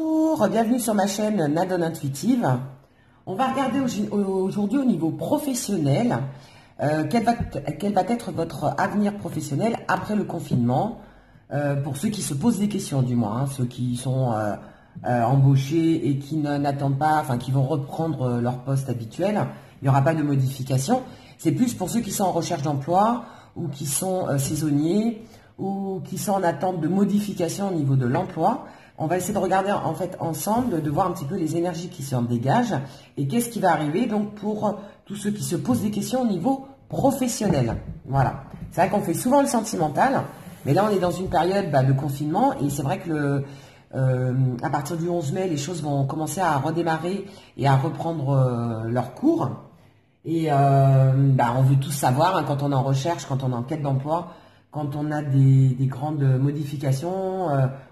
Bonjour, bienvenue sur ma chaîne Nadone Intuitive. On va regarder aujourd'hui au niveau professionnel quel va être votre avenir professionnel après le confinement, pour ceux qui se posent des questions du moins, ceux qui sont embauchés et qui n'attendent pas, enfin qui vont reprendre leur poste habituel. Il n'y aura pas de modification. C'est plus pour ceux qui sont en recherche d'emploi ou qui sont saisonniers ou qui sont en attente de modification au niveau de l'emploi. On va essayer de regarder en fait ensemble, de voir un petit peu les énergies qui s'en dégagent et qu'est-ce qui va arriver donc pour tous ceux qui se posent des questions au niveau professionnel. Voilà. C'est vrai qu'on fait souvent le sentimental, mais là on est dans une période de confinement et c'est vrai que à partir du 11 mai, les choses vont commencer à redémarrer et à reprendre leur cours. Et on veut tous savoir, quand on est en recherche, quand on est en quête d'emploi, quand on a des grandes modifications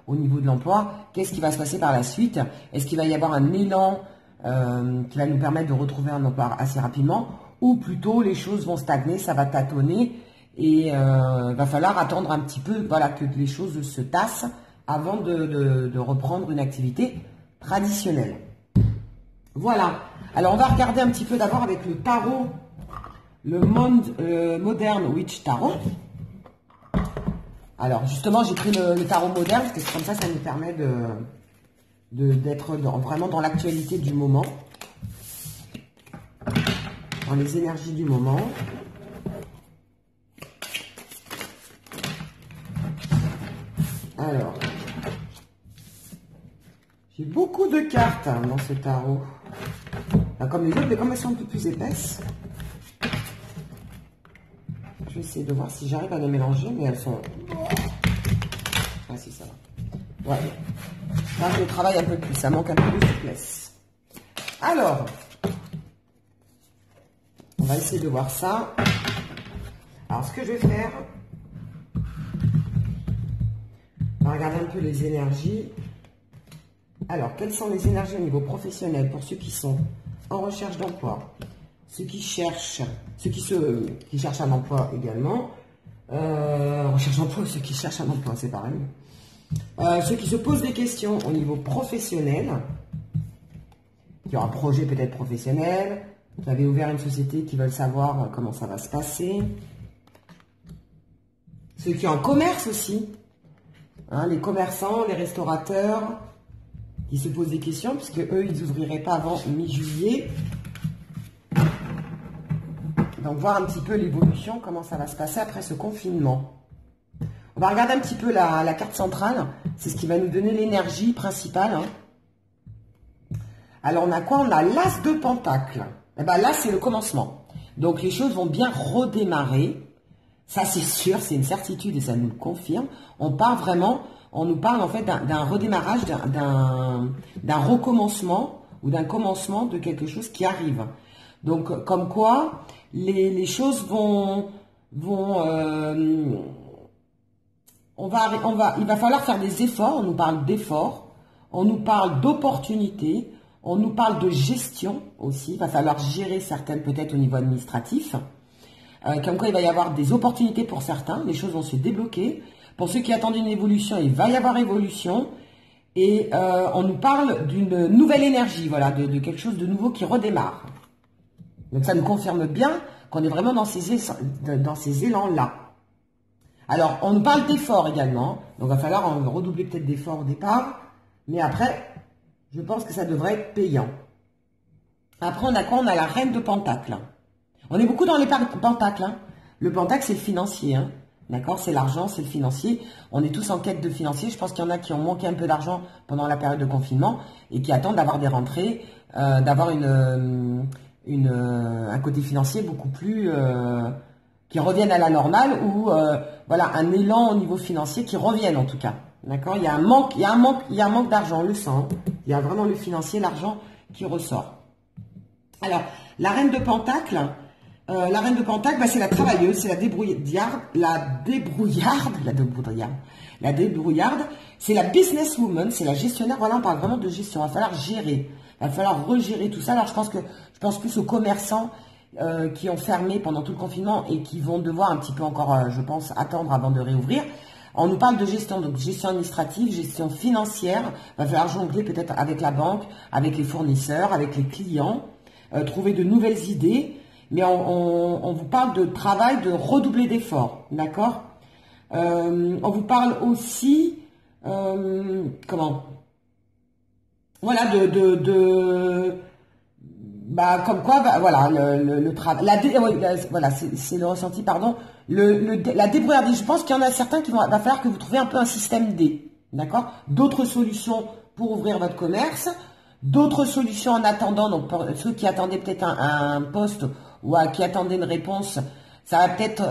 au niveau de l'emploi, qu'est-ce qui va se passer par la suite? Est-ce qu'il va y avoir un élan qui va nous permettre de retrouver un emploi assez rapidement? Ou plutôt les choses vont stagner, ça va tâtonner et va falloir attendre un petit peu que les choses se tassent avant de reprendre une activité traditionnelle. Voilà. Alors on va regarder un petit peu d'abord avec le tarot, le Modern Witch Tarot. Alors justement, j'ai pris le tarot moderne parce que comme ça nous permet d'être vraiment dans l'actualité du moment, dans les énergies du moment. Alors, j'ai beaucoup de cartes dans ce tarot, comme les autres, mais comme elles sont un peu plus épaisses, je vais essayer de voir si j'arrive à les mélanger, mais elles sont... Ah si, ça va. Ouais. Là, je travaille un peu plus, ça manque un peu de souplesse. Alors, on va essayer de voir ça. Alors, ce que je vais faire, on va regarder un peu les énergies. Alors, quelles sont les énergies au niveau professionnel pour ceux qui sont en recherche d'emploi, ceux qui cherchent un emploi également, recherche d'emploi, ceux qui cherchent un emploi, c'est pareil. Ceux qui se posent des questions au niveau professionnel, qui ont un projet peut-être professionnel, qui avaient ouvert une société, qui veulent savoir comment ça va se passer. Ceux qui ont un commerce aussi, les commerçants, les restaurateurs, qui se posent des questions, puisque eux, ils n'ouvriraient pas avant mi-juillet. Donc, voir un petit peu l'évolution, comment ça va se passer après ce confinement. On va regarder un petit peu la carte centrale. C'est ce qui va nous donner l'énergie principale. Alors, on a quoi? On a l'As de Pentacle. Et bien là, c'est le commencement. Donc, les choses vont bien redémarrer. Ça, c'est sûr, c'est une certitude et ça nous le confirme. On nous parle en fait d'un redémarrage, d'un recommencement ou d'un commencement de quelque chose qui arrive. Donc, comme quoi, les choses il va falloir faire des efforts. On nous parle d'efforts, on nous parle d'opportunités, on nous parle de gestion aussi. Il va falloir gérer certaines peut-être au niveau administratif. Comme quoi, il va y avoir des opportunités pour certains, les choses vont se débloquer. Pour ceux qui attendent une évolution, il va y avoir évolution. Et on nous parle d'une nouvelle énergie, voilà, de quelque chose de nouveau qui redémarre. Donc ça nous confirme bien qu'on est vraiment dans ces élans-là. Alors, on nous parle d'efforts également. Donc il va falloir redoubler peut-être d'efforts au départ. Mais après, je pense que ça devrait être payant. Après, on a quoi? On a la Reine de Pentacle. On est beaucoup dans les pentacles. Le pentacle, c'est le financier. D'accord? C'est l'argent, c'est le financier. On est tous en quête de financier. Je pense qu'il y en a qui ont manqué un peu d'argent pendant la période de confinement et qui attendent d'avoir des rentrées, d'avoir un côté financier beaucoup plus... qui revienne à la normale ou un élan au niveau financier qui revienne en tout cas. D'accord? Il y a un manque d'argent, on le sent. Il y a vraiment le financier, l'argent qui ressort. Alors, la Reine de Pentacle... c'est la travailleuse, c'est la débrouillarde, c'est la businesswoman, c'est la gestionnaire. Voilà, on parle vraiment de gestion. Il va falloir gérer, il va falloir regérer tout ça. Alors, je pense plus aux commerçants qui ont fermé pendant tout le confinement et qui vont devoir un petit peu encore, je pense, attendre avant de réouvrir. On nous parle de gestion, donc gestion administrative, gestion financière. Il va falloir jongler peut-être avec la banque, avec les fournisseurs, avec les clients, trouver de nouvelles idées. Mais on vous parle de travail, de redoubler d'efforts, d'accord? On vous parle aussi, comment? Voilà, comme quoi, voilà, le travail, voilà, c'est le ressenti, pardon, la débrouillardise. Je pense qu'il y en a certains qui va falloir que vous trouviez un peu un système D, d'accord? D'autres solutions pour ouvrir votre commerce, d'autres solutions en attendant, donc pour ceux qui attendaient peut-être un poste ou qui attendaient une réponse, ça va peut-être,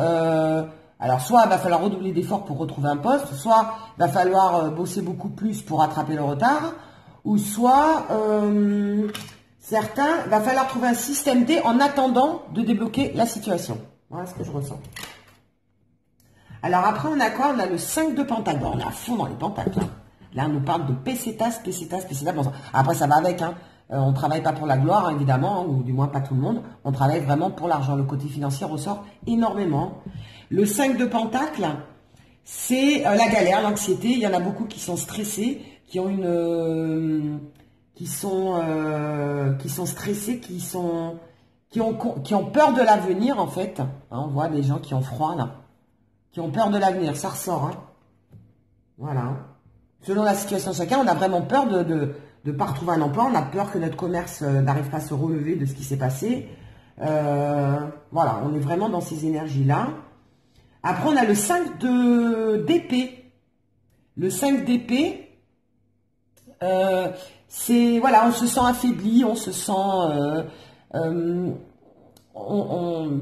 alors soit il va falloir redoubler d'efforts pour retrouver un poste, soit il va falloir bosser beaucoup plus pour rattraper le retard, ou soit certains, il va falloir trouver un système D en attendant de débloquer la situation. Voilà ce que je ressens. Alors après, on a quoi? On a le 5 de pentacle. Bon, on est à fond dans les pentacles. Hein. Là, on nous parle de pesetas. Bon, après, ça va avec. Hein. On ne travaille pas pour la gloire, hein, évidemment, hein, ou du moins pas tout le monde. On travaille vraiment pour l'argent. Le côté financier ressort énormément. Le 5 de pentacle, c'est la galère, l'anxiété. Il y en a beaucoup qui sont stressés, qui ont qui sont stressés, qui ont peur de l'avenir, en fait. Hein, on voit des gens qui ont froid, là. Qui ont peur de l'avenir, ça ressort. Hein. Voilà. Selon la situation de chacun, on a vraiment peur de pas retrouver un emploi. On a peur que notre commerce n'arrive pas à se relever de ce qui s'est passé. Voilà, on est vraiment dans ces énergies-là. Après, on a le 5 d'épée. Le 5 d'épée, c'est, voilà, on se sent affaibli, on se sent...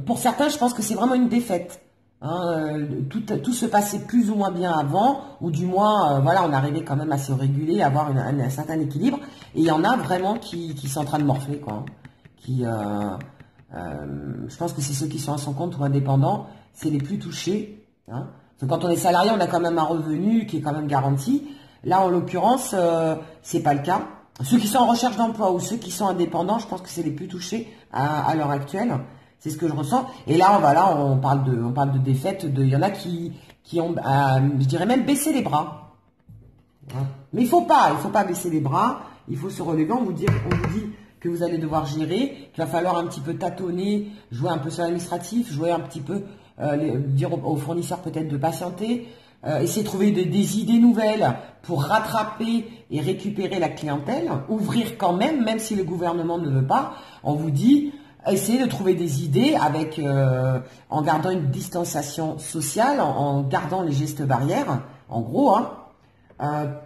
pour certains, je pense que c'est vraiment une défaite. Hein, tout se passait plus ou moins bien avant, ou du moins, voilà, on arrivait quand même à se réguler, à avoir un certain équilibre. Et il y en a vraiment qui sont en train de morfler, quoi. Je pense que c'est ceux qui sont à son compte ou indépendants, c'est les plus touchés. Hein. Parce que quand on est salarié, on a quand même un revenu qui est quand même garanti. Là, en l'occurrence, c'est pas le cas. Ceux qui sont en recherche d'emploi ou ceux qui sont indépendants, je pense que c'est les plus touchés à l'heure actuelle. C'est ce que je ressens. Et là, voilà, on parle de défaite. Il y en a qui ont, je dirais même baissé les bras. Mais il faut pas baisser les bras. Il faut se relever. On vous dit que vous allez devoir gérer, qu'il va falloir un petit peu tâtonner, jouer un peu sur l'administratif, jouer un petit peu, dire aux fournisseurs peut-être de patienter, essayer de trouver des idées nouvelles pour rattraper et récupérer la clientèle, ouvrir quand même si le gouvernement ne veut pas. On vous dit, essayez de trouver des idées avec, en gardant une distanciation sociale, en gardant les gestes barrières, en gros, hein,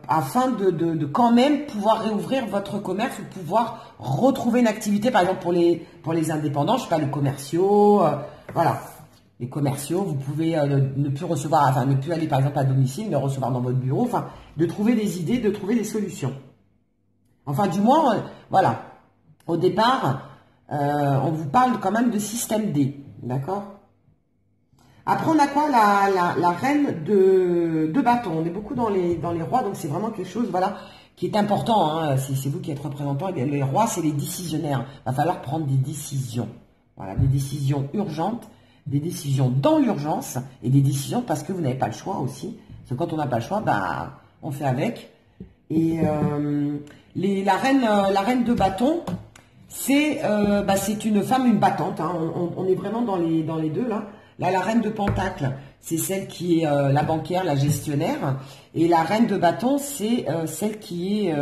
afin de quand même pouvoir réouvrir votre commerce ou pouvoir retrouver une activité, par exemple pour les indépendants, je sais pas, les commerciaux, voilà. Les commerciaux, vous pouvez ne plus recevoir, enfin ne plus aller par exemple à domicile, mais recevoir dans votre bureau, enfin de trouver des idées, de trouver des solutions. Enfin du moins, voilà. Au départ, on vous parle quand même de système D, d'accord? Après, on a quoi? La reine de bâton. On est beaucoup dans les rois, donc c'est vraiment quelque chose, voilà, qui est important. Hein. C'est vous qui êtes représentant. Les rois, c'est les décisionnaires. Il va falloir prendre des décisions. Voilà, des décisions urgentes, des décisions dans l'urgence et des décisions parce que vous n'avez pas le choix aussi. Parce que quand on n'a pas le choix, bah, on fait avec. Et la reine de bâton, c'est une femme, une battante. Hein. On est vraiment dans les deux là. Là, la reine de pentacle, c'est celle qui est la banquière, la gestionnaire. Et la reine de bâton, c'est celle qui est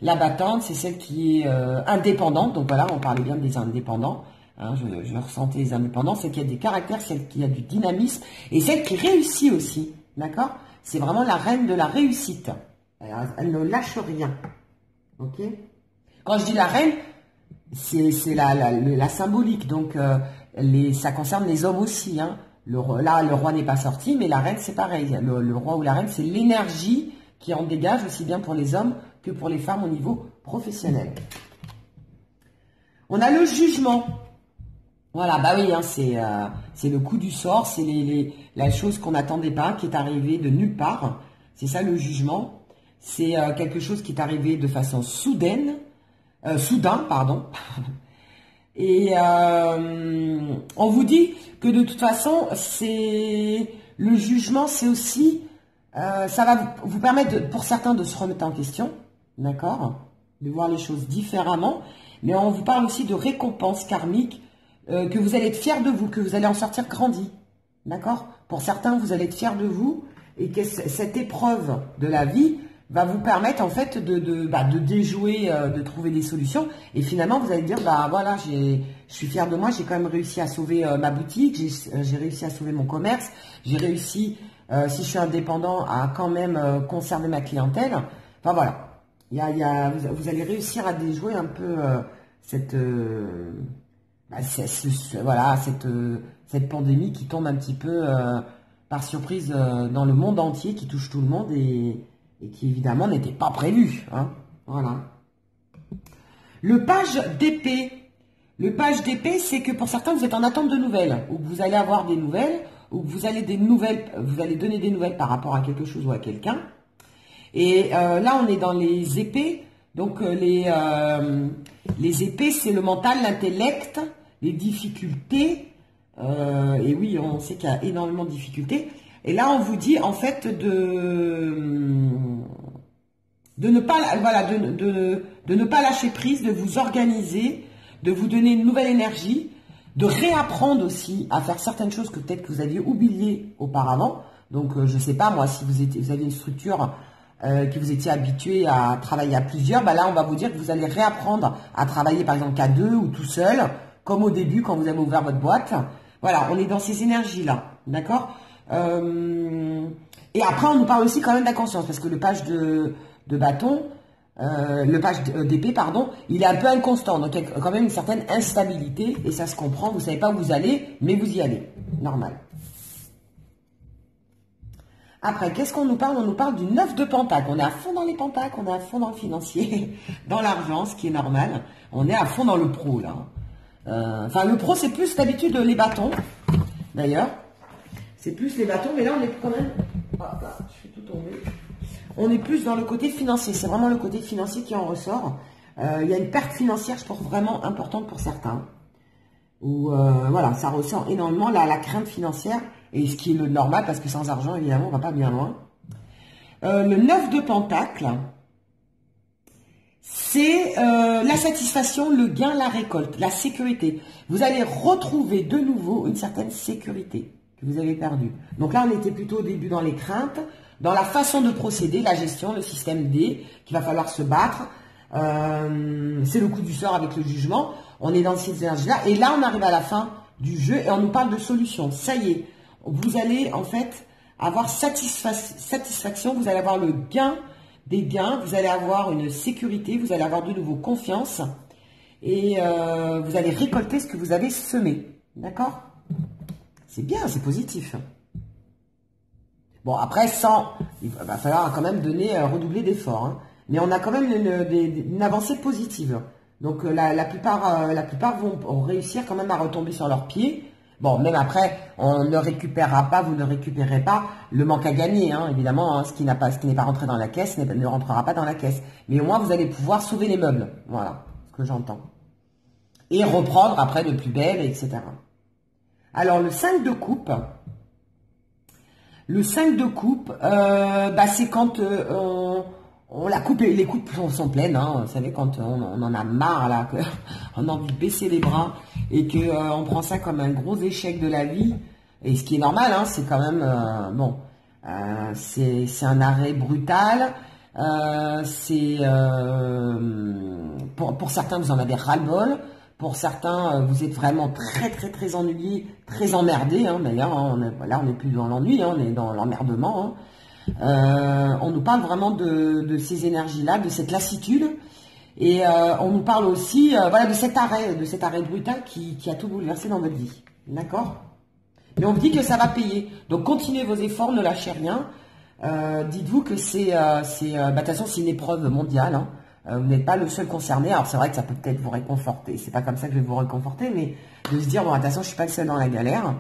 la battante, c'est celle qui est indépendante. Donc voilà, on parlait bien des indépendants. Hein, je ressentais les indépendants, celle qui a des caractères, celle qui a du dynamisme et celle qui réussit aussi. D'accord? C'est vraiment la reine de la réussite. Elle ne lâche rien. Ok? Quand je dis la reine, c'est la symbolique. Donc, ça concerne les hommes aussi. Hein. Là, le roi n'est pas sorti, mais la reine, c'est pareil. Le roi ou la reine, c'est l'énergie qui en dégage aussi bien pour les hommes que pour les femmes au niveau professionnel. On a le jugement. Voilà, bah oui, hein, c'est le coup du sort, c'est la chose qu'on n'attendait pas, qui est arrivée de nulle part. C'est ça le jugement. C'est quelque chose qui est arrivé de façon soudain, pardon. Et on vous dit que de toute façon, le jugement, c'est aussi Ça va vous permettre, pour certains, de se remettre en question, d'accord, de voir les choses différemment. Mais on vous parle aussi de récompenses karmiques, que vous allez être fiers de vous, que vous allez en sortir grandi, d'accord. Pour certains, vous allez être fiers de vous et que cette épreuve de la vie va vous permettre en fait de déjouer, de trouver des solutions. Et finalement, vous allez dire, bah voilà, je suis fier de moi, j'ai quand même réussi à sauver ma boutique, j'ai réussi à sauver mon commerce, j'ai réussi, si je suis indépendant, à quand même conserver ma clientèle. Enfin voilà, vous allez réussir à déjouer un peu voilà, cette pandémie qui tombe un petit peu par surprise dans le monde entier, qui touche tout le monde et qui évidemment n'était pas prévu. Hein. Voilà. Le page d'épée. Le page d'épée, c'est que pour certains, vous êtes en attente de nouvelles, ou que vous allez avoir des nouvelles, ou que vous allez donner des nouvelles par rapport à quelque chose ou à quelqu'un. Et là, on est dans les épées. Donc les épées, c'est le mental, l'intellect, les difficultés. Et oui, on sait qu'il y a énormément de difficultés. Et là, on vous dit en fait de ne pas, voilà, de ne pas lâcher prise, de vous organiser, de vous donner une nouvelle énergie, de réapprendre aussi à faire certaines choses que peut-être que vous aviez oubliées auparavant. Donc, je ne sais pas moi, si vous aviez une structure que vous étiez habitué à travailler à plusieurs, bah là, on va vous dire que vous allez réapprendre à travailler par exemple qu'à deux ou tout seul, comme au début quand vous avez ouvert votre boîte. Voilà, on est dans ces énergies-là, d'accord. Et après, on nous parle aussi quand même d'inconscience, parce que le page de bâton, le page d'épée, pardon, il est un peu inconstant, donc il y a quand même une certaine instabilité, et ça se comprend, vous ne savez pas où vous allez, mais vous y allez, normal. Après, qu'est-ce qu'on nous parle? On nous parle du 9 de Pentacle. On est à fond dans les pentacles, on est à fond dans le financier, dans l'argent, ce qui est normal. On est à fond dans le pro, là. Enfin, le pro, c'est plus d'habitude les bâtons, d'ailleurs. C'est plus les bâtons, mais là, on est quand même... Ah, là, je fais tout tomber. On est plus dans le côté financier. C'est vraiment le côté financier qui en ressort. Il y a une perte financière, je pense, vraiment importante pour certains. Où, voilà, ça ressort énormément la crainte financière. Et ce qui est le normal, parce que sans argent, évidemment, on va pas bien loin. Le 9 de Pentacle, c'est la satisfaction, le gain, la récolte, la sécurité. Vous allez retrouver de nouveau une certaine sécurité que vous avez perdue. Donc là, on était plutôt au début dans les craintes, dans la façon de procéder, la gestion, le système D, qu'il va falloir se battre. C'est le coup du sort avec le jugement. On est dans ces énergies-là. Et là, on arrive à la fin du jeu et on nous parle de solution. Ça y est, vous allez en fait avoir satisfaction, vous allez avoir le gain des gains, vous allez avoir une sécurité, vous allez avoir de nouveau confiance et vous allez récolter ce que vous avez semé. D'accord? C'est bien, c'est positif. Bon, après, il va falloir quand même redoubler d'efforts. Hein. Mais on a quand même une avancée positive. Donc, la plupart vont réussir quand même à retomber sur leurs pieds. Bon, même après, on ne récupérera pas, vous ne récupérez pas le manque à gagner, hein, évidemment. Hein, ce qui n'est pas rentré dans la caisse ne rentrera pas dans la caisse. Mais au moins, vous allez pouvoir sauver les meubles. Voilà, ce que j'entends. Et reprendre après de plus belle, etc. Alors, le 5 de coupe... Le 5 de coupe, c'est quand on la coupe, les coupes sont pleines, hein, vous savez, quand on en a marre, là, qu'on a envie de baisser les bras et qu'on prend ça comme un gros échec de la vie, et ce qui est normal, hein, c'est quand même, c'est un arrêt brutal, pour certains, vous en avez ras-le-bol. Pour certains, vous êtes vraiment très très très ennuyés, très emmerdés. Hein, d'ailleurs, hein, là on n'est plus dans l'ennui, hein, on est dans l'emmerdement. Hein. On nous parle vraiment de ces énergies-là, de cette lassitude. Et on nous parle aussi voilà, de cet arrêt brutal qui a tout bouleversé dans votre vie. D'accord? Mais on vous dit que ça va payer. Donc continuez vos efforts, ne lâchez rien. Dites-vous que de toute façon, c'est une épreuve mondiale. Hein. Vous n'êtes pas le seul concerné. Alors c'est vrai que ça peut peut-être vous réconforter. C'est pas comme ça que je vais vous réconforter, mais de se dire bon, attention, je suis pas le seul dans la galère.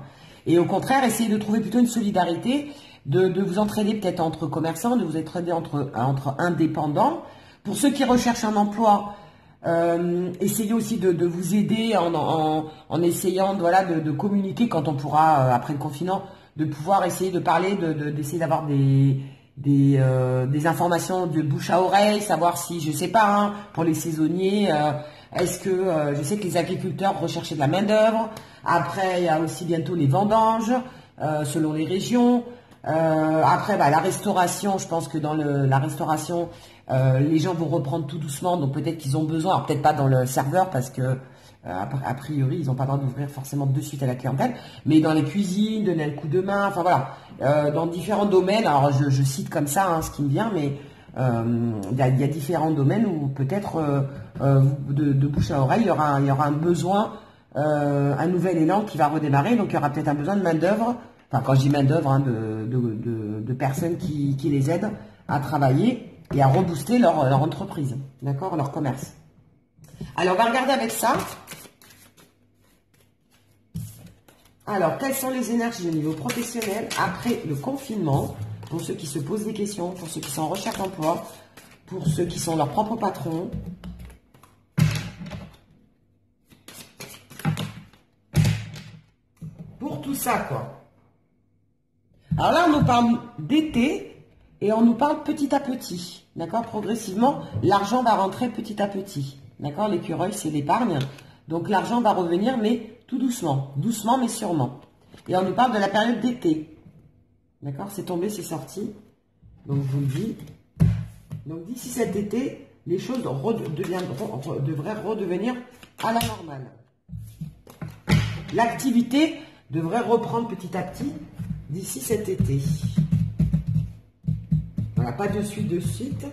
Et au contraire, essayez de trouver plutôt une solidarité, de vous entraider peut-être entre commerçants, de vous entraider entre indépendants. Pour ceux qui recherchent un emploi, essayez aussi de vous aider en essayant de communiquer quand on pourra après le confinement, de pouvoir essayer de parler, d'essayer d'avoir des des informations de bouche à oreille, savoir si, je sais pas, hein, pour les saisonniers, est-ce que, je sais que les agriculteurs recherchaient de la main-d'œuvre. Après, il y a aussi bientôt les vendanges, selon les régions. Après, bah, la restauration, je pense que dans la restauration, les gens vont reprendre tout doucement, donc peut-être qu'ils ont besoin, alors peut-être pas dans le serveur parce que a priori ils n'ont pas le droit d'ouvrir forcément de suite à la clientèle, mais dans les cuisines, donner un coup de main, enfin voilà, dans différents domaines. Alors je cite comme ça hein, ce qui me vient, mais il y a différents domaines où peut-être de bouche à oreille, il y aura un besoin, un nouvel élan qui va redémarrer, donc il y aura peut-être un besoin de main d'œuvre. Enfin, quand je dis main d'œuvre, hein, de personnes qui les aident à travailler et à rebooster leur entreprise, d'accord, leur commerce. Alors, on va regarder avec ça. Alors, quelles sont les énergies au niveau professionnel après le confinement, pour ceux qui se posent des questions, pour ceux qui sont en recherche d'emploi, pour ceux qui sont leurs propres patrons. Pour tout ça, quoi. Alors là, on nous parle d'été et on nous parle petit à petit, d'accord? Progressivement, l'argent va rentrer petit à petit, d'accord? L'écureuil, c'est l'épargne. Donc l'argent va revenir, mais tout doucement, doucement mais sûrement. Et on nous parle de la période d'été, d'accord? C'est tombé, c'est sorti. Donc je vous le dis. Donc d'ici cet été, les choses devraient redevenir à la normale. L'activité devrait reprendre petit à petit d'ici cet été. Voilà, pas de suite,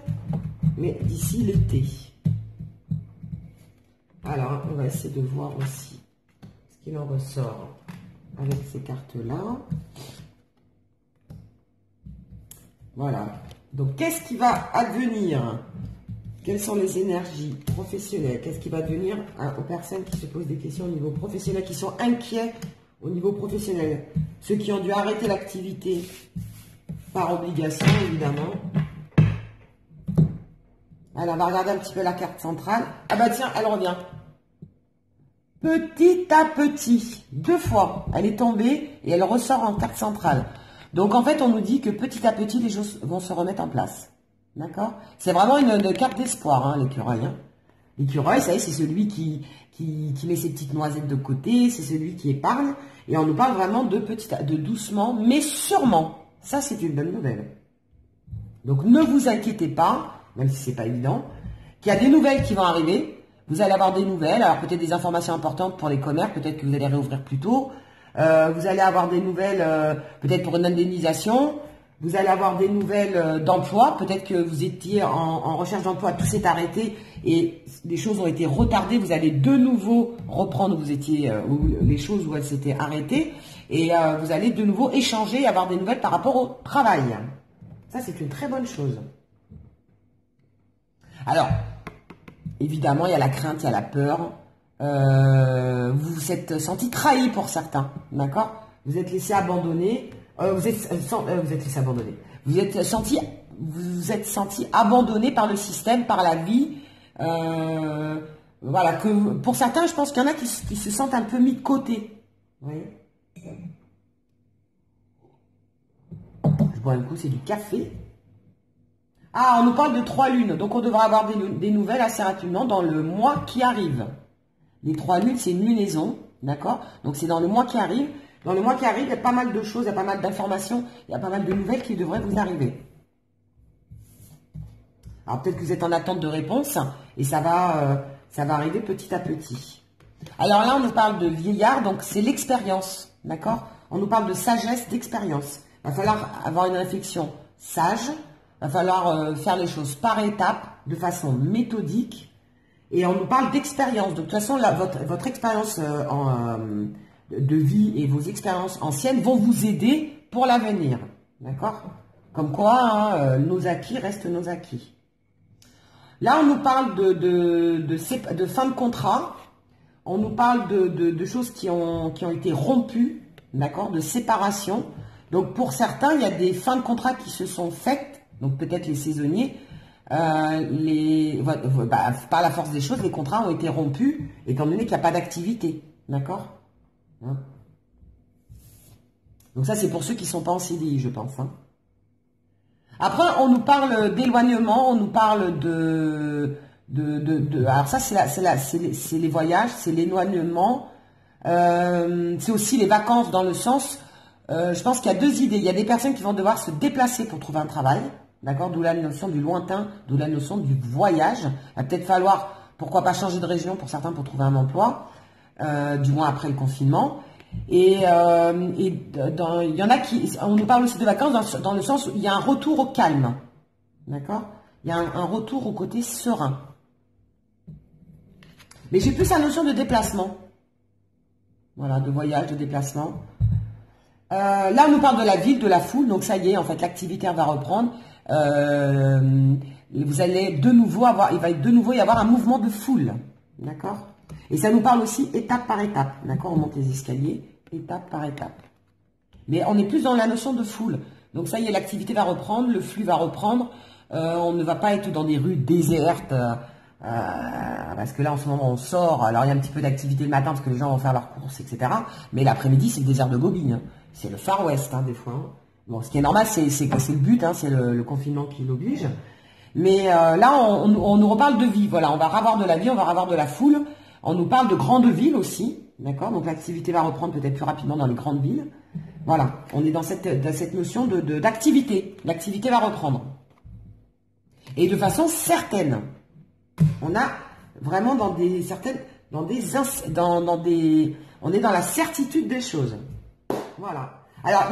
mais d'ici l'été. Alors, on va essayer de voir aussi ce qu'il en ressort avec ces cartes-là. Voilà. Donc, qu'est-ce qui va advenir? Quelles sont les énergies professionnelles? Qu'est-ce qui va advenir aux personnes qui se posent des questions au niveau professionnel, qui sont inquiets au niveau professionnel? Ceux qui ont dû arrêter l'activité par obligation, évidemment. Alors, on va regarder un petit peu la carte centrale. Ah bah tiens, elle revient. Petit à petit, 2 fois, elle est tombée et elle ressort en carte centrale. Donc en fait, on nous dit que petit à petit, les choses vont se remettre en place. D'accord? C'est vraiment une carte d'espoir, hein, l'écureuil. Hein. L'écureuil, ça y est, c'est celui qui met ses petites noisettes de côté, c'est celui qui épargne. Et on nous parle vraiment de doucement, mais sûrement. Ça, c'est une bonne nouvelle. Donc ne vous inquiétez pas, même si c'est pas évident, qu'il y a des nouvelles qui vont arriver. Vous allez avoir des nouvelles, alors peut-être des informations importantes pour les commerces, peut-être que vous allez réouvrir plus tôt. Vous allez avoir des nouvelles, peut-être pour une indemnisation. Vous allez avoir des nouvelles d'emploi. Peut-être que vous étiez en recherche d'emploi, tout s'est arrêté et les choses ont été retardées. Vous allez de nouveau reprendre où vous étiez, les choses où elles s'étaient arrêtées. Et vous allez de nouveau échanger et avoir des nouvelles par rapport au travail. Ça, c'est une très bonne chose. Alors, évidemment, il y a la crainte, il y a la peur. Vous vous êtes senti trahi pour certains, d'accord? Vous êtes laissé abandonner. Vous êtes laissé abandonner. Vous êtes senti abandonné par le système, par la vie. Voilà, que pour certains, je pense qu'il y en a qui se sentent un peu mis de côté. Vous voyez? Je bois un coup, c'est du café. Ah, on nous parle de 3 lunes, donc on devra avoir des nouvelles assez rapidement dans le mois qui arrive. Les 3 lunes, c'est une lunaison, d'accord? Donc c'est dans le mois qui arrive. Dans le mois qui arrive, il y a pas mal de choses, il y a pas mal d'informations, il y a pas mal de nouvelles qui devraient vous arriver. Alors peut-être que vous êtes en attente de réponse et ça va arriver petit à petit. Alors là, on nous parle de vieillard, donc c'est l'expérience, d'accord? On nous parle de sagesse, d'expérience. Il va falloir avoir une réflexion sage, il va falloir faire les choses par étapes, de façon méthodique. Et on nous parle d'expérience. Donc, de toute façon, là, votre expérience de vie et vos expériences anciennes vont vous aider pour l'avenir. D'accord? Comme quoi, hein, nos acquis restent nos acquis. Là, on nous parle de fin de contrat. On nous parle de choses qui ont été rompues. D'accord? De séparation. Donc, pour certains, il y a des fins de contrat qui se sont faites. Donc, peut-être les saisonniers. Par la force des choses, les contrats ont été rompus, étant donné qu'il n'y a pas d'activité. D'accord? Hein? Donc ça, c'est pour ceux qui ne sont pas en CDI, je pense. Hein. Après, on nous parle d'éloignement, on nous parle alors ça, c'est les voyages, c'est l'éloignement. C'est aussi les vacances dans le sens, je pense qu'il y a deux idées. Il y a des personnes qui vont devoir se déplacer pour trouver un travail, d'accord, d'où la notion du lointain, d'où la notion du voyage. Il va peut-être falloir, pourquoi pas changer de région pour certains pour trouver un emploi, du moins après le confinement. Il y en a on nous parle aussi de vacances dans le sens où il y a un retour au calme, d'accord. Il y a un retour au côté serein. Mais j'ai plus la notion de déplacement. Voilà, de voyage, de déplacement. Là, on nous parle de la ville, de la foule. Donc, ça y est, en fait, l'activité va reprendre. Vous allez de nouveau il va de nouveau y avoir un mouvement de foule. D'accord? Et ça nous parle aussi étape par étape. D'accord? On monte les escaliers, étape par étape. Mais on est plus dans la notion de foule. Donc, ça y est, l'activité va reprendre, le flux va reprendre. On ne va pas être dans des rues désertes. Parce que là en ce moment on sort, alors il y a un petit peu d'activité le matin parce que les gens vont faire leurs courses, etc. Mais l'après-midi c'est le désert de Gobi, hein. C'est le Far West des fois. Hein. Bon, ce qui est normal, c'est le but, hein, c'est le confinement qui l'oblige. Mais là on nous reparle de vie, voilà, on va avoir de la vie, on va avoir de la foule. On nous parle de grandes villes aussi, d'accord. Donc l'activité va reprendre peut-être plus rapidement dans les grandes villes. Voilà, on est dans cette notion d'activité. L'activité va reprendre et de façon certaine. On a vraiment on est dans la certitude des choses. Voilà. Alors,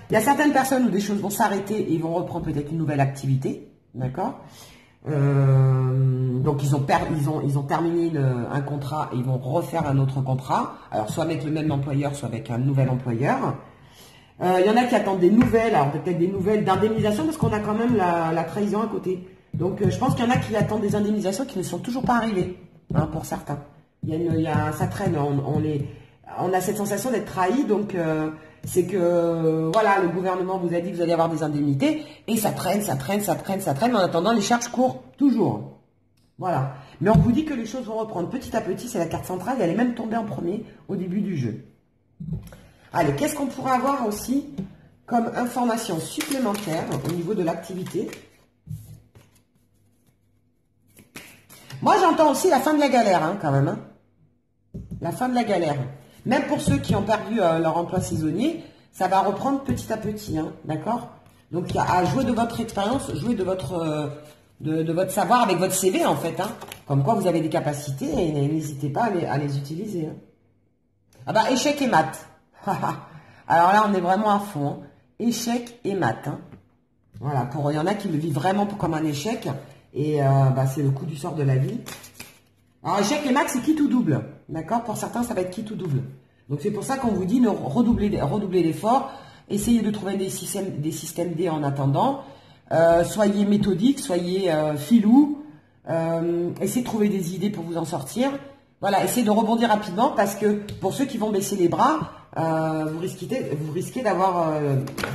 il y a certaines personnes où des choses vont s'arrêter et ils vont reprendre peut-être une nouvelle activité. D'accord? Donc, ils ont terminé un contrat et ils vont refaire un autre contrat. Alors, soit avec le même employeur, soit avec un nouvel employeur. Il y en a qui attendent des nouvelles, alors peut-être des nouvelles d'indemnisation parce qu'on a quand même la trahison à côté. Donc, je pense qu'il y en a qui attendent des indemnisations qui ne sont toujours pas arrivées, hein, pour certains. Ça traîne, on a cette sensation d'être trahi, donc c'est que, voilà, le gouvernement vous a dit que vous allez avoir des indemnités, et ça traîne, en attendant, les charges courent toujours. Voilà. Mais on vous dit que les choses vont reprendre petit à petit, c'est la carte centrale, et elle est même tombée en premier au début du jeu. Allez, qu'est-ce qu'on pourrait avoir aussi comme information supplémentaire au niveau de l'activité ? Moi, j'entends aussi la fin de la galère, hein, quand même. Hein. La fin de la galère. Même pour ceux qui ont perdu leur emploi saisonnier, ça va reprendre petit à petit, hein, d'accord? Donc, il y a à jouer de votre expérience, jouer de votre savoir avec votre CV, en fait. Hein. Comme quoi, vous avez des capacités et n'hésitez pas à les utiliser. Hein. Ah bah, échec et maths. Alors là, on est vraiment à fond. Hein. Échec et maths. Hein. Voilà, il y en a qui le vivent vraiment comme un échec. Et c'est le coup du sort de la vie. Alors, échec et maths, c'est quitte ou double. D'accord? Pour certains, ça va être quitte ou double. Donc, c'est pour ça qu'on vous dit de redoubler d'efforts. Essayez de trouver des systèmes D en attendant. Soyez méthodique, soyez filou. Essayez de trouver des idées pour vous en sortir. Voilà, essayez de rebondir rapidement parce que pour ceux qui vont baisser les bras, vous risquez d'avoir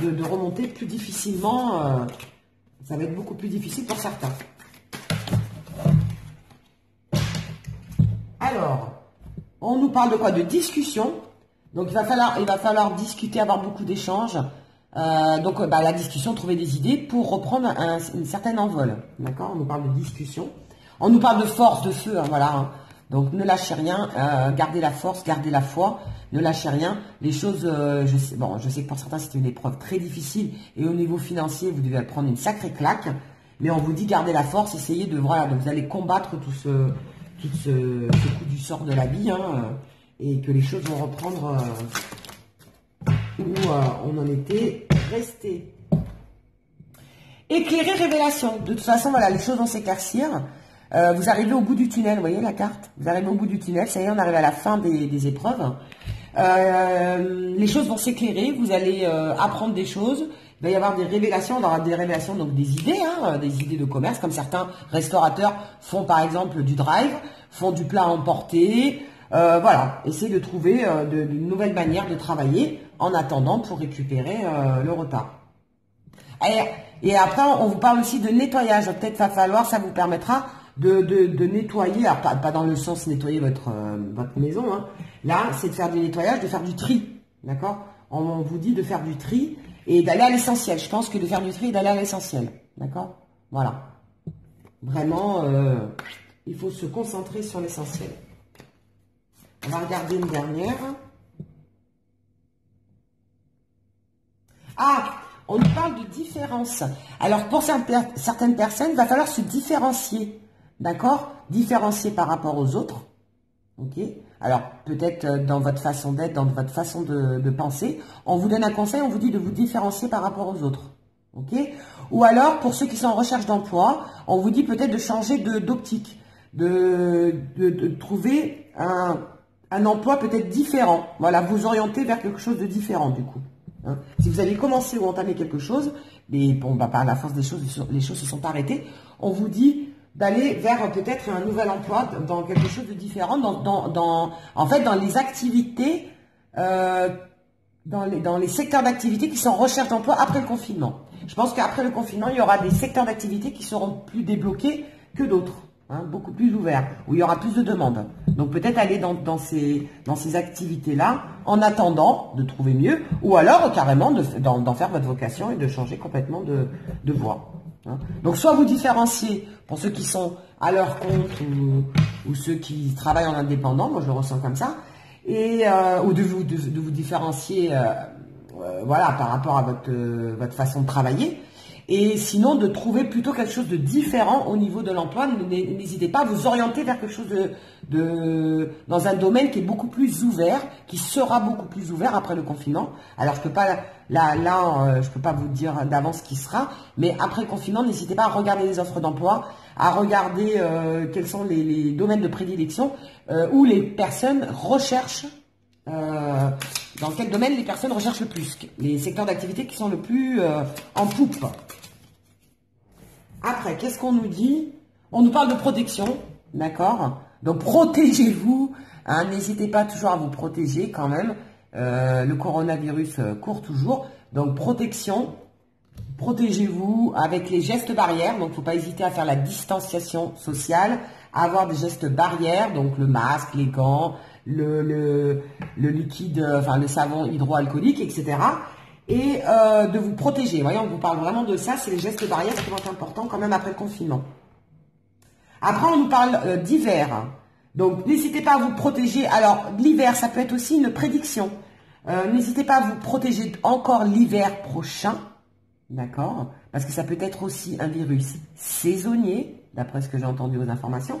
de remonter plus difficilement. Ça va être beaucoup plus difficile pour certains. Alors, on nous parle de quoi? De discussion. Donc, il va falloir discuter, avoir beaucoup d'échanges. La discussion, trouver des idées pour reprendre une certaine envol. D'accord? On nous parle de discussion. On nous parle de force, de feu. Hein, voilà. Hein. Donc, ne lâchez rien. Gardez la force, gardez la foi. Ne lâchez rien. Les choses, je sais que pour certains, c'était une épreuve très difficile. Et au niveau financier, vous devez prendre une sacrée claque. Mais on vous dit, gardez la force. Essayez de, voilà, donc vous allez combattre tout ce coup du sort de la vie, hein, et que les choses vont reprendre où on en était resté. Éclairer, révélation. De toute façon, voilà, les choses vont s'éclaircir. Vous arrivez au bout du tunnel, vous voyez la carte? Vous arrivez au bout du tunnel, ça y est, on arrive à la fin des épreuves. Les choses vont s'éclairer, vous allez apprendre des choses. Il va y avoir des révélations, on aura des révélations, donc des idées, hein, des idées de commerce, comme certains restaurateurs font par exemple du drive, font du plat à emporter. Voilà, essayez de trouver de nouvelles manières de travailler en attendant pour récupérer le retard. Et après, on vous parle aussi de nettoyage. Peut-être va falloir, ça vous permettra de nettoyer, alors pas dans le sens nettoyer votre maison. Hein. Là, c'est de faire du nettoyage, de faire du tri. D'accord? On vous dit de faire du tri. Et d'aller à l'essentiel. Je pense que de faire du tri et d'aller à l'essentiel. D'accord? Voilà. Vraiment, il faut se concentrer sur l'essentiel. On va regarder une dernière. Ah, on nous parle de différence. Alors, pour certaines personnes, il va falloir se différencier. D'accord? Différencier par rapport aux autres. Ok? Alors, peut-être dans votre façon d'être, dans votre façon de penser, on vous donne un conseil, on vous dit de vous différencier par rapport aux autres. Ok? Ou alors, pour ceux qui sont en recherche d'emploi, on vous dit peut-être de changer d'optique, de trouver un emploi peut-être différent. Voilà, vous orienter vers quelque chose de différent du coup. Hein. Si vous avez commencé ou entamé quelque chose, mais bon, bah, par la force des choses, les choses ne se sont pas arrêtées, on vous dit d'aller vers peut-être un nouvel emploi dans quelque chose de différent, en fait, dans les activités, dans les secteurs d'activité qui sont en recherche d'emploi après le confinement. Je pense qu'après le confinement, il y aura des secteurs d'activité qui seront plus débloqués que d'autres, hein, beaucoup plus ouverts, où il y aura plus de demandes. Donc peut-être aller dans ces activités-là, en attendant de trouver mieux, ou alors carrément d'en faire votre vocation et de changer complètement de voie. Hein. Donc soit vous différenciez pour ceux qui sont à leur compte ou ceux qui travaillent en indépendant, moi je le ressens comme ça, et ou de vous différencier voilà, par rapport à votre façon de travailler. Et sinon, de trouver plutôt quelque chose de différent au niveau de l'emploi. N'hésitez pas à vous orienter vers quelque chose dans un domaine qui est beaucoup plus ouvert, qui sera beaucoup plus ouvert après le confinement. Alors, je peux pas, je peux pas vous dire d'avance ce qui sera, mais après le confinement, n'hésitez pas à regarder les offres d'emploi, à regarder quels sont les domaines de prédilection où les personnes recherchent. Dans quel domaine les personnes recherchent le plus, les secteurs d'activité qui sont le plus en poupe. Après, qu'est-ce qu'on nous dit? On nous parle de protection, d'accord? Donc protégez-vous, hein, n'hésitez pas toujours à vous protéger quand même. Le coronavirus court toujours, donc protection. Protégez-vous avec les gestes barrières, donc il ne faut pas hésiter à faire la distanciation sociale, à avoir des gestes barrières, donc le masque, les gants, le liquide, enfin le savon hydroalcoolique, etc. Et de vous protéger. Voyez, on vous parle vraiment de ça, c'est les gestes barrières qui vont être importants quand même après le confinement. Après, on nous parle d'hiver. Donc, n'hésitez pas à vous protéger. Alors, l'hiver, ça peut être aussi une prédiction. N'hésitez pas à vous protéger encore l'hiver prochain. D'accord? Parce que ça peut être aussi un virus saisonnier, d'après ce que j'ai entendu aux informations.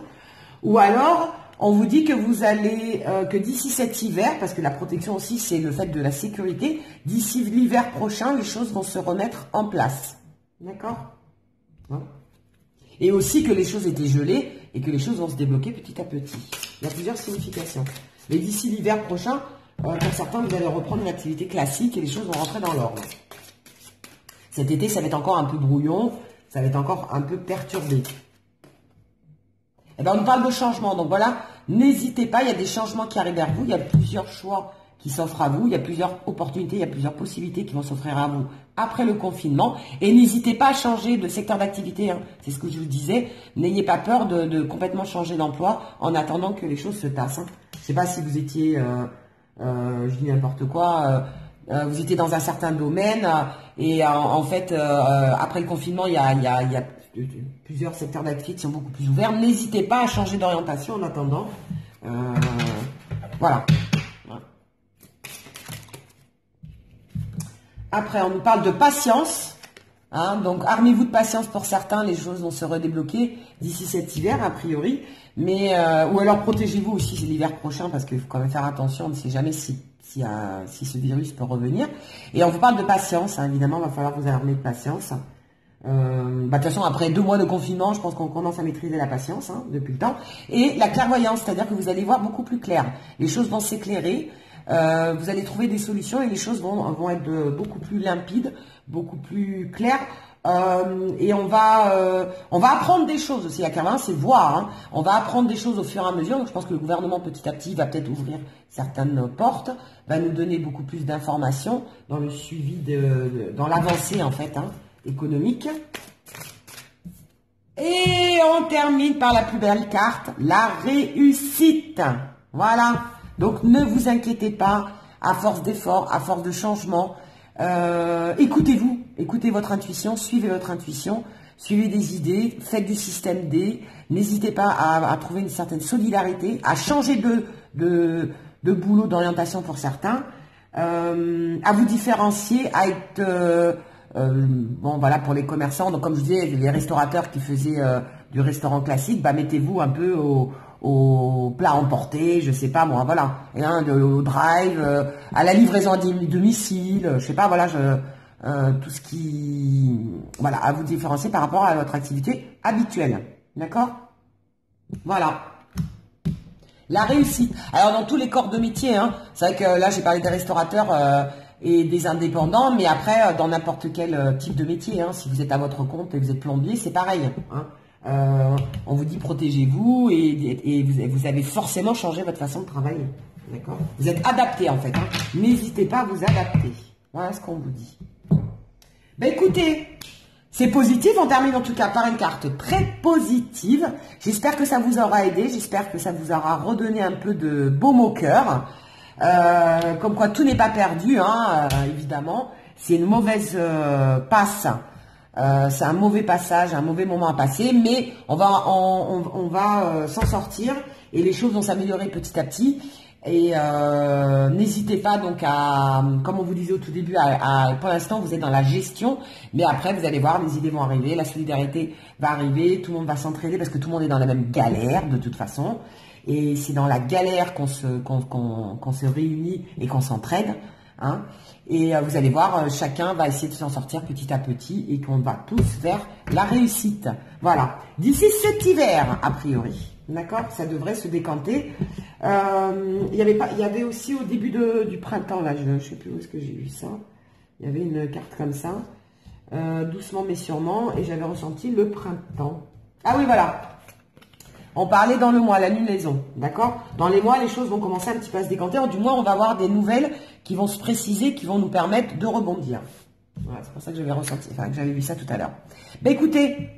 Ou alors, on vous dit que vous allez, que d'ici cet hiver, parce que la protection aussi, c'est le fait de la sécurité, d'ici l'hiver prochain, les choses vont se remettre en place. D'accord? Hein? Et aussi que les choses étaient gelées et que les choses vont se débloquer petit à petit. Il y a plusieurs significations. Mais d'ici l'hiver prochain, pour certains, vous allez reprendre une activité classique et les choses vont rentrer dans l'ordre. Cet été, ça va être encore un peu brouillon, ça va être encore un peu perturbé. Eh bien, on nous parle de changement. Donc voilà, n'hésitez pas, il y a des changements qui arrivent vers vous, il y a plusieurs choix qui s'offrent à vous, il y a plusieurs opportunités, il y a plusieurs possibilités qui vont s'offrir à vous après le confinement. Et n'hésitez pas à changer de secteur d'activité, hein. C'est ce que je vous disais. N'ayez pas peur de complètement changer d'emploi en attendant que les choses se tassent. Hein. Je ne sais pas si vous étiez, je dis n'importe quoi, vous étiez dans un certain domaine et en fait, après le confinement, il y a plusieurs secteurs d'activité qui sont beaucoup plus ouverts. N'hésitez pas à changer d'orientation en attendant. Voilà. Après, on nous parle de patience. Hein, donc, armez-vous de patience pour certains. Les choses vont se redébloquer d'ici cet hiver, a priori. Mais, ou alors, protégez-vous aussi l'hiver prochain parce qu'il faut quand même faire attention. On ne sait jamais si ce virus peut revenir. Et on vous parle de patience. Hein, évidemment, il va falloir vous armer de patience. De toute façon, après 2 mois de confinement, je pense qu'on commence à maîtriser la patience hein, depuis le temps. Et la clairvoyance, c'est-à-dire que vous allez voir beaucoup plus clair. Les choses vont s'éclairer. Vous allez trouver des solutions et les choses vont être beaucoup plus limpides, beaucoup plus claires. Et on va apprendre des choses aussi. La clairvoyance, c'est voir. Hein. On va apprendre des choses au fur et à mesure. Donc, je pense que le gouvernement, petit à petit, va peut-être ouvrir certaines portes, va nous donner beaucoup plus d'informations dans le suivi dans l'avancée, en fait, hein, économique. Et on termine par la plus belle carte, la réussite. Voilà. Donc, ne vous inquiétez pas, à force d'efforts, à force de changement, Écoutez-vous, écoutez votre intuition, suivez votre intuition, suivez des idées, faites du système D, n'hésitez pas à trouver une certaine solidarité, à changer de boulot, d'orientation pour certains, à vous différencier, à être... bon voilà, pour les commerçants, donc comme je disais, les restaurateurs qui faisaient du restaurant classique, bah mettez-vous un peu au plat emporté, je sais pas moi, voilà, et au drive, à la livraison à domicile, je sais pas, voilà, tout ce qui, voilà, à vous différencier par rapport à votre activité habituelle, d'accord? Voilà. La réussite. Alors dans tous les corps de métier, hein, c'est vrai que là j'ai parlé des restaurateurs et des indépendants, mais après dans n'importe quel type de métier, hein, si vous êtes à votre compte et vous êtes plombier, c'est pareil. Hein. On vous dit protégez-vous et vous avez forcément changé votre façon de travailler. D'accord? Vous êtes adapté en fait. Hein. N'hésitez pas à vous adapter. Voilà ce qu'on vous dit. Ben écoutez, c'est positif, on termine en tout cas par une carte très positive. J'espère que ça vous aura aidé, j'espère que ça vous aura redonné un peu de baume au cœur. Comme quoi tout n'est pas perdu, hein, évidemment. C'est une mauvaise passe, c'est un mauvais passage, un mauvais moment à passer, mais on va s'en sortir et les choses vont s'améliorer petit à petit. Et n'hésitez pas donc à, comme on vous disait au tout début, pour l'instant vous êtes dans la gestion, mais après vous allez voir, les idées vont arriver, la solidarité va arriver, tout le monde va s'entraider parce que tout le monde est dans la même galère de toute façon. Et c'est dans la galère qu'on se réunit et qu'on s'entraide. Hein. Et vous allez voir, chacun va essayer de s'en sortir petit à petit et qu'on va tous vers la réussite. Voilà. D'ici cet hiver, a priori. D'accord? Ça devrait se décanter. Il y avait aussi au début du printemps, là, je ne sais plus où est-ce que j'ai vu ça. Il y avait une carte comme ça. Doucement mais sûrement. Et j'avais ressenti le printemps. Ah oui, voilà. On parlait dans le mois, la lunaison, d'accord? Dans les mois, les choses vont commencer un petit peu à se décanter. Du moins, on va avoir des nouvelles qui vont se préciser, qui vont nous permettre de rebondir. Voilà, c'est pour ça que j'avais ressenti, enfin, que j'avais vu ça tout à l'heure. Ben écoutez,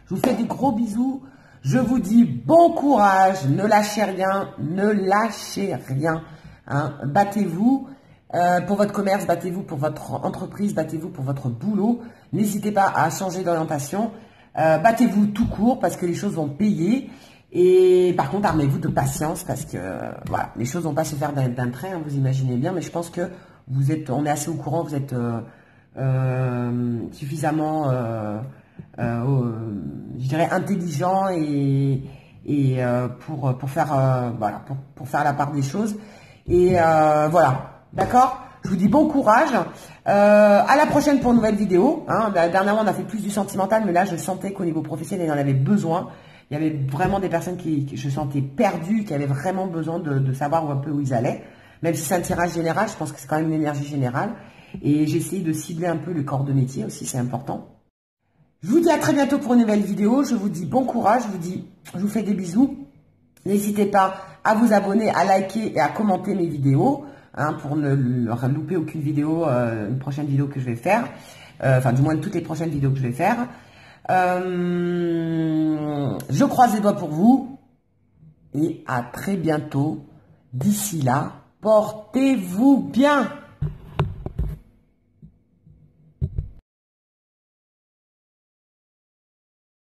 je vous fais des gros bisous. Je vous dis bon courage, ne lâchez rien, ne lâchez rien. Hein. Battez-vous pour votre commerce, battez-vous pour votre entreprise, battez-vous pour votre boulot. N'hésitez pas à changer d'orientation. Battez-vous tout court parce que les choses vont payer. Et par contre, armez-vous de patience parce que voilà, les choses vont pas se faire d'un trait, hein, vous imaginez bien. Mais je pense que on est assez au courant, vous êtes suffisamment, je dirais, intelligent et pour faire voilà, pour faire la part des choses. Et voilà, d'accord. Je vous dis bon courage. À la prochaine pour une nouvelle vidéo. Hein. Dernièrement, on a fait plus du sentimental, mais là, je sentais qu'au niveau professionnel, il en avait besoin. Il y avait vraiment des personnes qui je sentais perdues, qui avaient vraiment besoin de savoir un peu où ils allaient. Même si c'est un tirage général, je pense que c'est quand même une énergie générale. Et j'ai essayé de cibler un peu le corps de métier aussi, c'est important. Je vous dis à très bientôt pour une nouvelle vidéo. Je vous dis bon courage. Je vous fais des bisous. N'hésitez pas à vous abonner, à liker et à commenter mes vidéos. Hein, pour ne louper aucune vidéo, une prochaine vidéo que je vais faire. Enfin, du moins, toutes les prochaines vidéos que je vais faire. Je croise les doigts pour vous. Et à très bientôt. D'ici là, portez-vous bien.